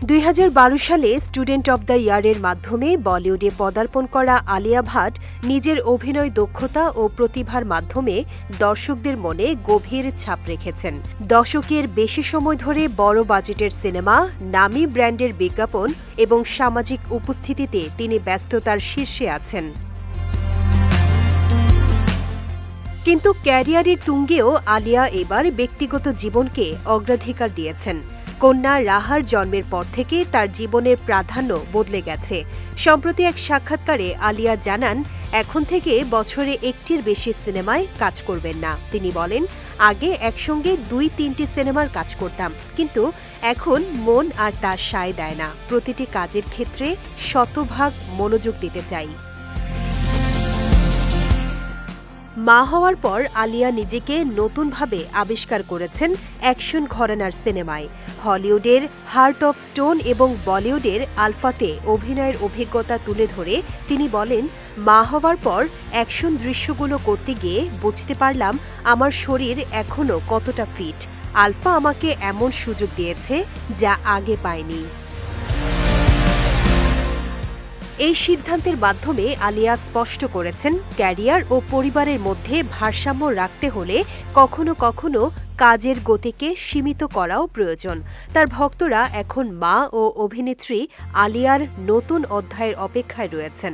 2012 সালে student of the ইয়ারের মাধ্যমে বলিউডে পদার্পণ করা আলিয়া ভাট নিজের অভিনয় দক্ষতা ও প্রতিভার মাধ্যমে দর্শকদের মনে গভীর ছাপ রেখেছেন। দশকের বেশি সময় ধরে বড় বাজেটের সিনেমা, নামী ব্র্যান্ডের বিজ্ঞাপন এবং সামাজিক উপস্থিতিতে তিনি ব্যস্ততার শীর্ষে আছেন। কিন্তু ক্যারিয়ারের তুঙ্গেও আলিয়া এবার ব্যক্তিগত জীবনকে অগ্রাধিকার দিয়েছেন। কন্যা রাহার জন্মের পর থেকে তার জীবনের প্রাধান্য বদলে গেছে। সম্প্রতি এক সাক্ষাৎকারে আলিয়া জানান, এখন থেকে বছরে একটির বেশি সিনেমায় কাজ করবেন না। তিনি বলেন, আগে একসঙ্গে 2-3টি সিনেমার কাজ করতাম, কিন্তু এখন মন আর তার সায় দেয় না। প্রতিটি কাজের ক্ষেত্রে শতভাগ মনোযোগ দিতে চাই। মা হওয়ার পর আলিয়া নিজেকে নতুনভাবে আবিষ্কার করেছেন অ্যাকশন ঘরানার সিনেমায়। হলিউডের হার্ট অফ স্টোন এবং বলিউডের আলফাতে অভিনয়ের অভিজ্ঞতা তুলে ধরে তিনি বলেন, মা হওয়ার পর অ্যাকশন দৃশ্যগুলো করতে গিয়ে বুঝতে পারলাম আমার শরীর এখনও কতটা ফিট। আলফা আমাকে এমন সুযোগ দিয়েছে যা আগে পায়নি। এই সিদ্ধান্তের মাধ্যমে আলিয়া স্পষ্ট করেছেন, ক্যারিয়ার ও পরিবারের মধ্যে ভারসাম্য রাখতে হলে কখনো কখনো কাজের গতিকে সীমিত করাও প্রয়োজন। তার ভক্তরা এখন মা ও অভিনেত্রী আলিয়ার নতুন অধ্যায়ের অপেক্ষায় রয়েছেন।